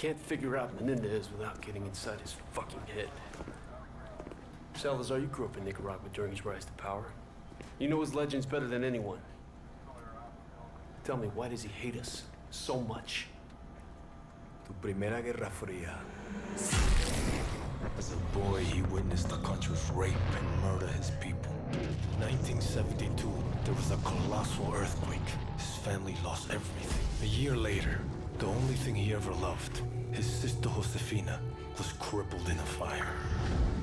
can't figure out Menendez without getting inside his fucking head. Salazar, you grew up in Nicaragua during his rise to power. You know his legends better than anyone. Tell me, why does he hate us so much? Tu primera guerra fría. As a boy, he witnessed the country's rape and murder his people. In 1972, there was a colossal earthquake. His family lost everything. A year later, the only thing he ever loved, his sister Josefina, was crippled in a fire.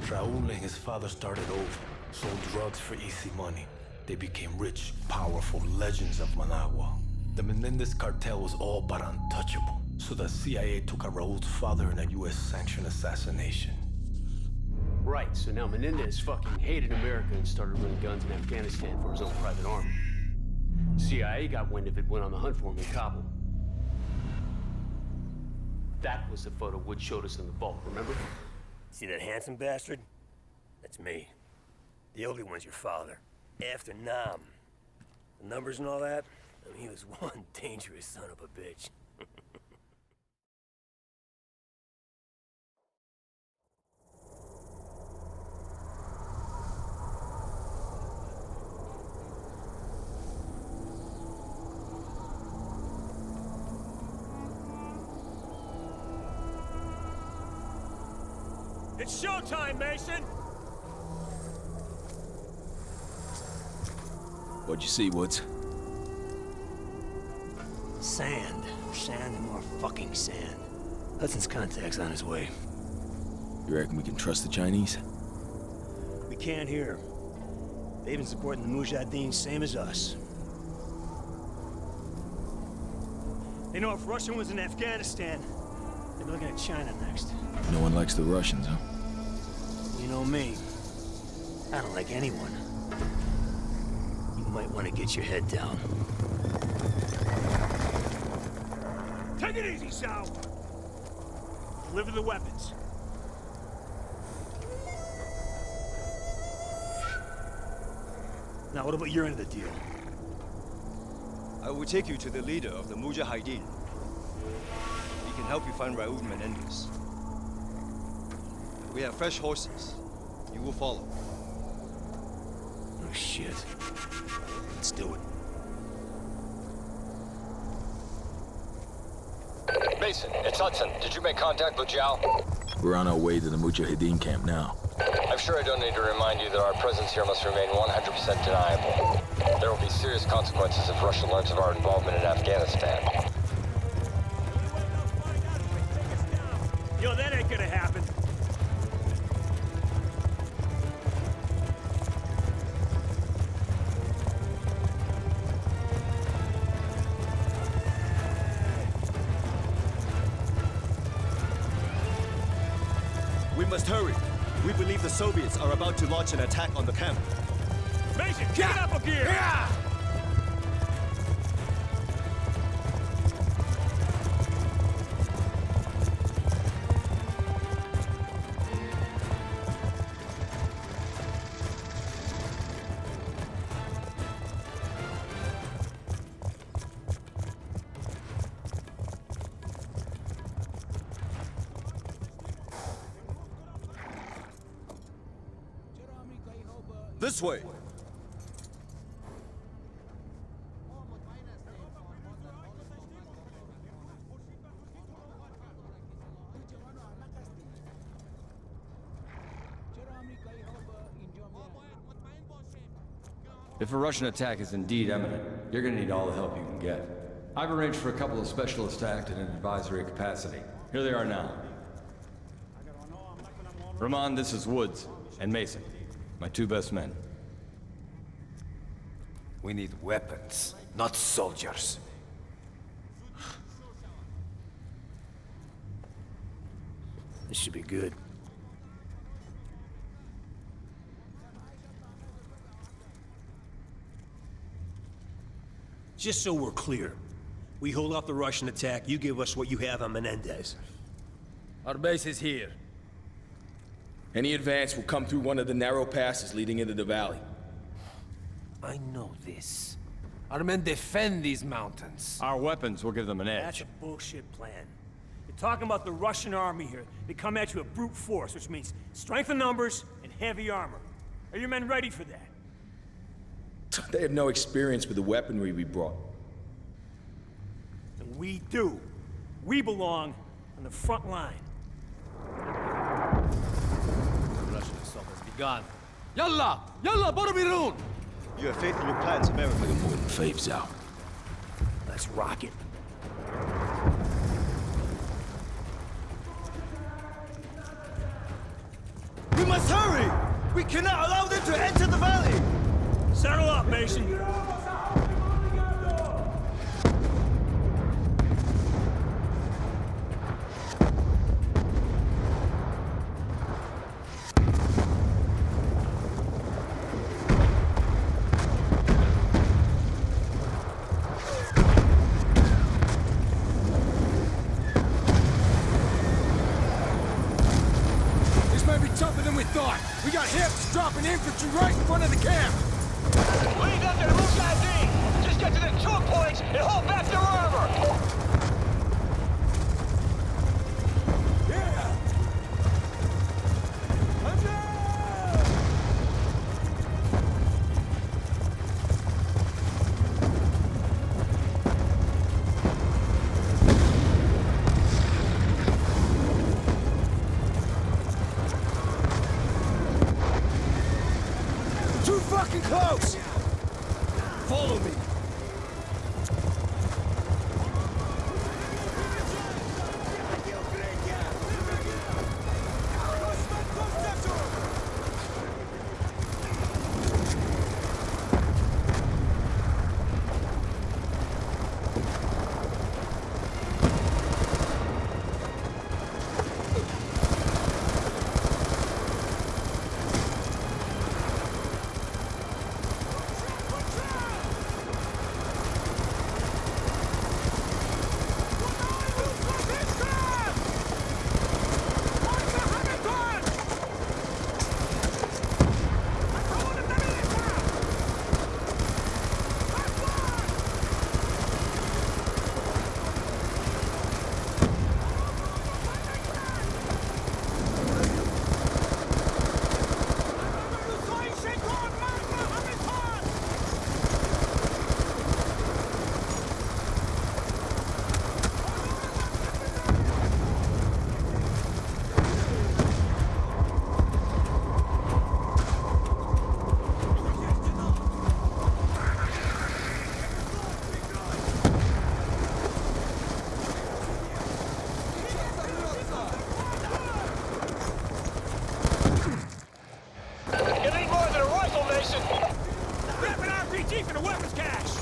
Raul and his father started over, sold drugs for easy money. They became rich, powerful legends of Managua. The Menendez cartel was all but untouchable, so the CIA took out Raul's father in a US-sanctioned assassination. Right, so now Menendez fucking hated America and started running guns in Afghanistan for his own private army. CIA got wind of it, went on the hunt for him in Kabul. That was the photo Wood showed us in the vault, remember? See that handsome bastard? That's me. The ugly one's your father. After Nam. The numbers and all that, I mean, he was one dangerous son of a bitch. It's showtime, Mason! What'd you see, Woods? Sand. Sand and more fucking sand. Hudson's contact's on his way. You reckon we can trust the Chinese? We can't here. They've been supporting the Mujahideen same as us. They know if Russia was in Afghanistan, they'd be looking at China next. No one likes the Russians, huh? You know me. I don't like anyone. You might want to get your head down. Take it easy, Sal! Deliver the weapons. Now, what about your end of the deal? I will take you to the leader of the Mujahideen. He can help you find Raul Menendez. We have fresh horses. You will follow. Oh, shit. Let's do it. Mason, it's Hudson. Did you make contact with Zhao? We're on our way to the Mujahideen camp now. I'm sure I don't need to remind you that our presence here must remain 100% deniable. There will be serious consequences if Russia learns of our involvement in Afghanistan. Yo, that ain't gonna happen. We must hurry. We believe the Soviets are about to launch an attack on the camp. Mason, get up a gear! This way! If a Russian attack is indeed imminent, you're gonna need all the help you can get. I've arranged for a couple of specialists to act in an advisory capacity. Here they are now. Rahman, this is Woods, and Mason, my two best men. We need weapons, not soldiers. This should be good. Just so we're clear, we hold off the Russian attack, you give us what you have on Menendez. Our base is here. Any advance will come through one of the narrow passes leading into the valley. I know this. Our men defend these mountains. Our weapons will give them an That's edge. a bullshit plan. It talking about the Russian army here. They come at you with brute force, which means strength in numbers and heavy armor. Are your men ready for that? They have no experience with the weaponry we brought. And we do. We belong on the front line. The Russian assault has begun. Yalla! Yalla, Boromirun! You have faith in your plans, America. Fave's out. Let's rock it. We must hurry! We cannot allow them to enter the valley! Settle up, Mason. This may be tougher than we thought. We got hips dropping infantry right in front of the camp. Lead them to the Mujahideen! Just get to the choke points and hold back their armor! Too fucking close! Follow me. You need more than a rifle, Mason! Grab an RPG for the weapons cache!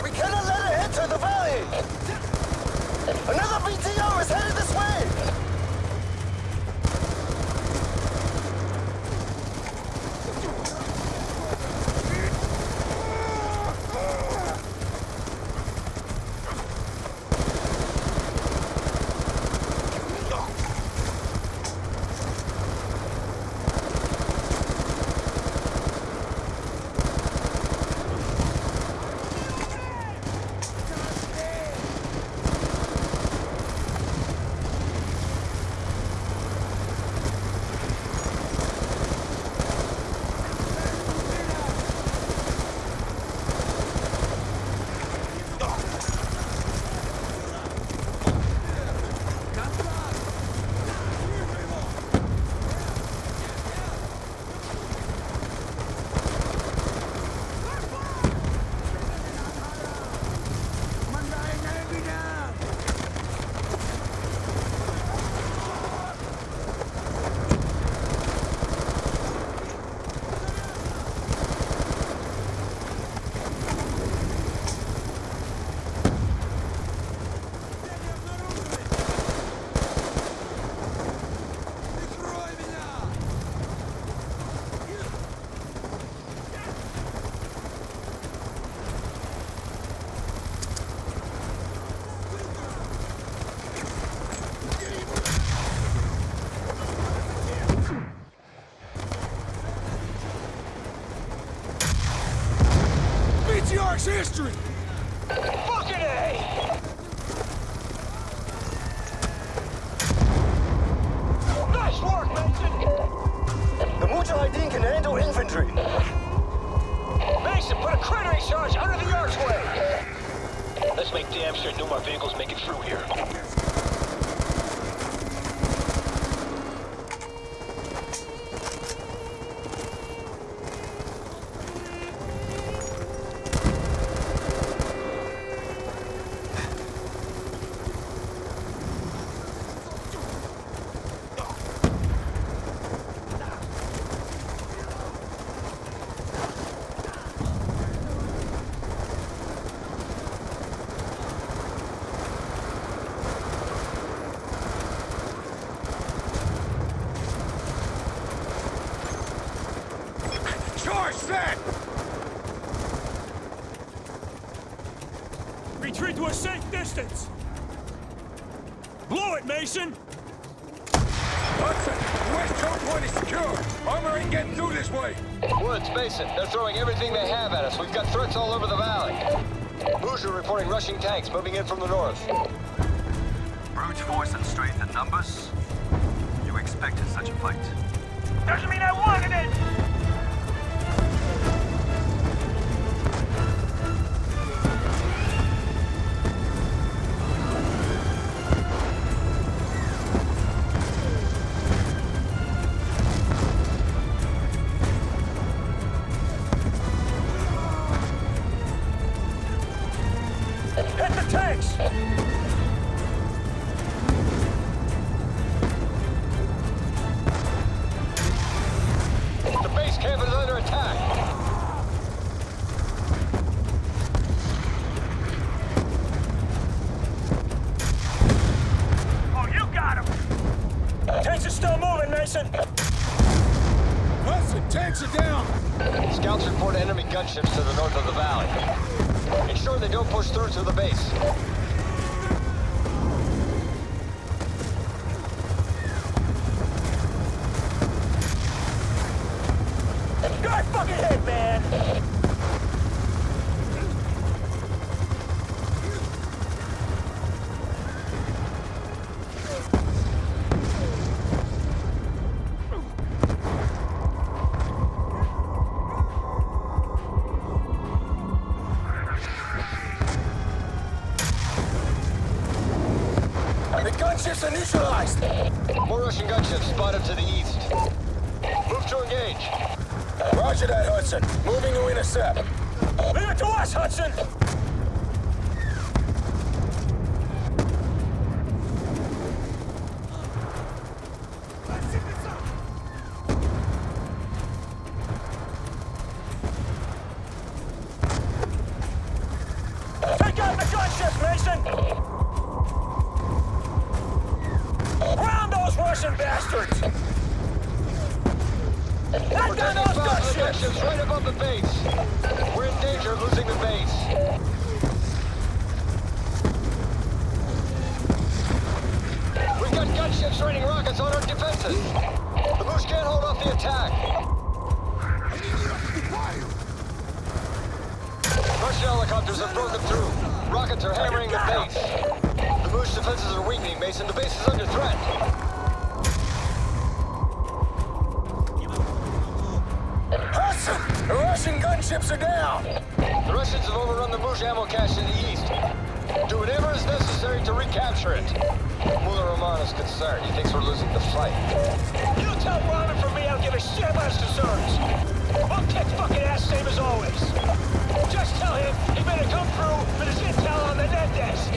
We cannot let it enter the valley! Another BTR is headed this way! BTR's history! Fucking A! Make sure no more vehicles make it through here. Charge set! Retreat to a safe distance! Blow it, Mason! Hudson, west choke point is secure. Armor ain't getting through this way. Woods, Mason, they're throwing everything they have at us. We've got threats all over the valley. Boucher reporting rushing tanks moving in from the north. Brute force and strength in numbers? You expected such a fight. Doesn't mean I wanted it! Hit the tanks! The base camp is under attack. Oh, you got him! Tanks are still moving, Mason! Hudson, tanks are down! Scouts report enemy gunships to the north of the valley. Ensure they don't push through to the base. Guy fucking hit, man! The gunships are neutralized! More Russian gunships spotted to the east. Move to engage. Roger that, Hudson. Moving to intercept. Leave it to us, Hudson! Take out the gunships, Mason! Round those Russian bastards! We're Let down taking those fire from gunships! gunships right above the base. We're in danger of losing the base. We've got gunships raining rockets on our defenses. The Moose can't hold off the attack. Russian helicopters have broken through. Rockets are hammering the base. The Moose defenses are weakening, Mason. The base is under threat. Hudson! The Russian gunships are down! The Russians have overrun the Moose ammo cache in the east. Do whatever is necessary to recapture it. Mullah Rahman is concerned. He thinks we're losing the fight. You tell Rahman from me I don't give a shit about his concerns. We'll kick fucking ass same as always. Just tell him he better come through with his intel on the net desk.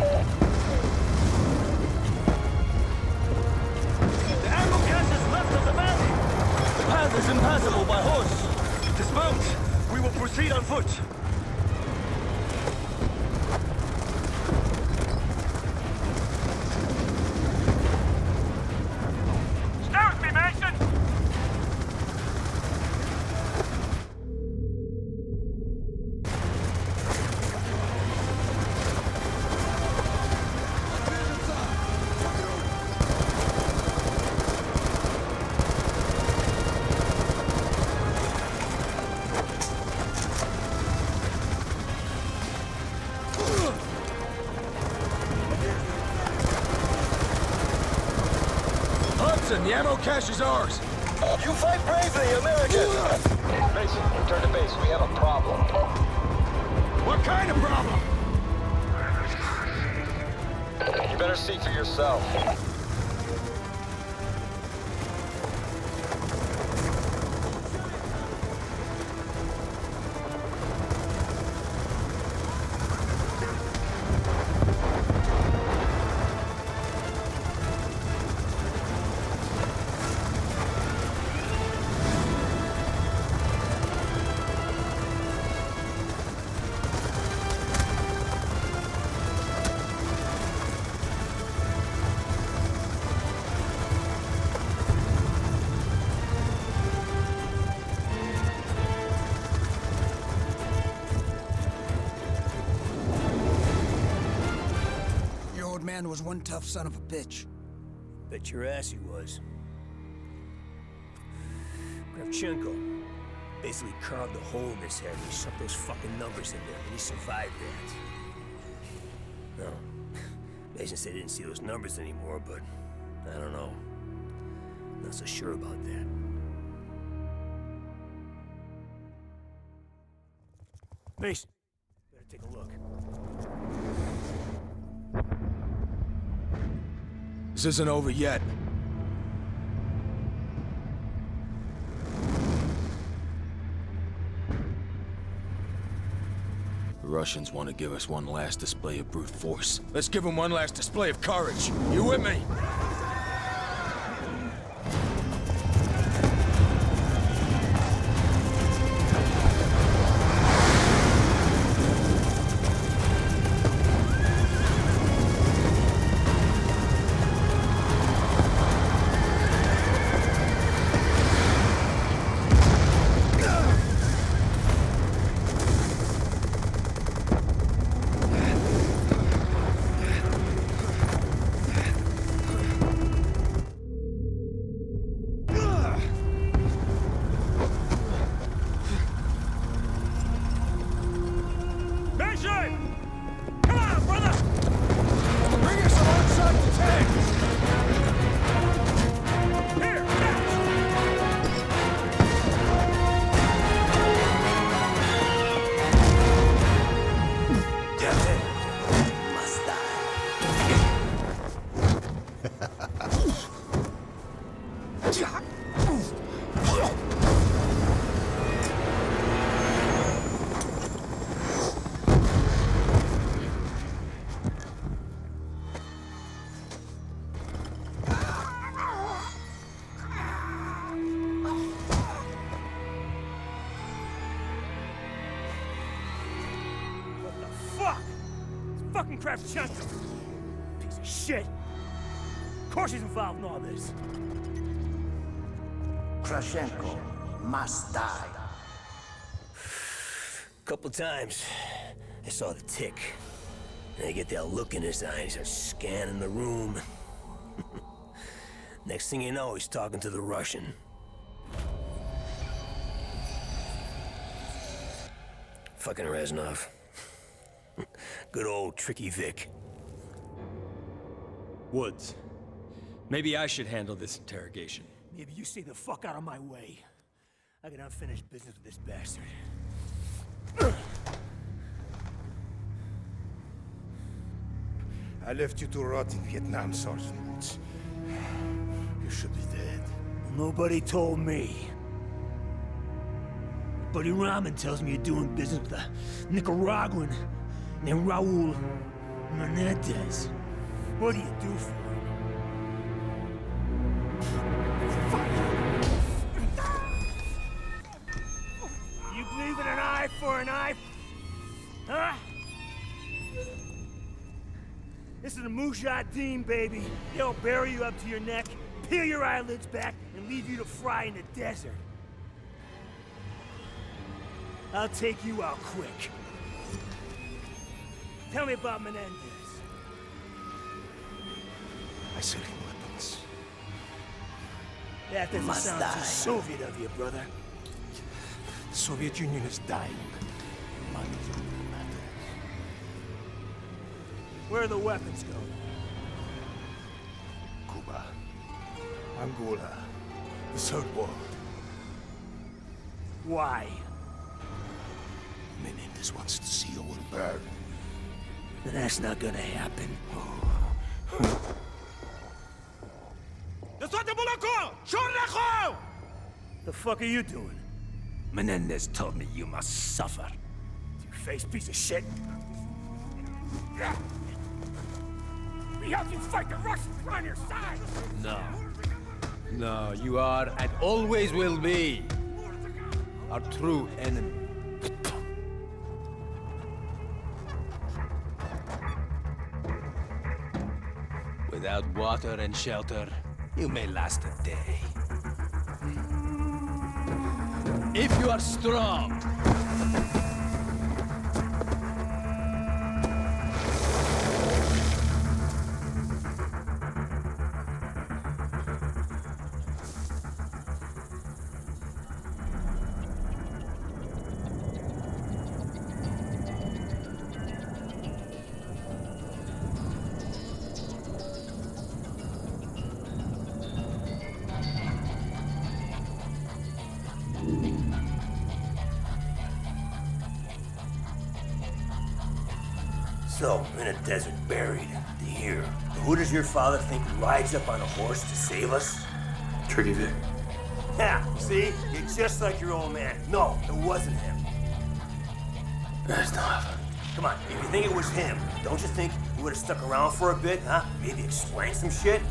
The ammo cache is left of the valley. The path is impassable by horse. Dismount. We will proceed on foot. Stay with me, Mason! Hudson, the ammo cache is ours. You fight bravely, Americans. Mason, return to base. We have a problem. What kind of problem? better see for yourself. Man was one tough son of a bitch. Bet your ass he was. Kravchenko basically carved a hole in his head and he shoved those fucking numbers in there, and he survived that. No. Agent said they didn't see those numbers anymore, but I don't know. Not so sure about that. Mason, better take a look. This isn't over yet. The Russians want to give us one last display of brute force. Let's give them one last display of courage. You with me? Fucking Kravchenko! Piece of shit! Of course he's involved in all this. Kravchenko must die. Couple times, I saw the tick. And I get that look in his eye and he starts scanning the room. Next thing you know, he's talking to the Russian. Fucking Reznov. Good old Tricky Vic. Woods. Maybe I should handle this interrogation. Maybe you stay the fuck out of my way. I got unfinished business with this bastard. I left you to rot in Vietnam, Sergeant Woods. You should be dead. Nobody told me. Buddy Rahman tells me you're doing business with a Nicaraguan named Raul Menendez. What do you do for him? You believe in an eye for an eye? Huh? This is a Mujahideen, baby. They'll bury you up to your neck, peel your eyelids back, and leave you to fry in the desert. I'll take you out quick. Tell me about Menendez. I sell him weapons. That doesn't sound too Soviet of you, brother. The Soviet Union is dying. Money doesn't matter. Where do the weapons go? Cuba. Angola. The Third World. Why? Menendez wants to see the world burn. That's not gonna happen. Oh, The fuck are you doing? Menendez told me you must suffer. You face piece of shit. We helped you fight the Russians. We're on your side. No. No, you are and always will be our true enemy. Without water and shelter, you may last a day. If you are strong, So, in a desert buried, here. Who does your father think rides up on a horse to save us? Tricky Vic. Yeah, see? You're just like your old man. No, it wasn't him. That's not. Come on, if you think it was him, don't you think he would have stuck around for a bit, huh? Maybe explain some shit?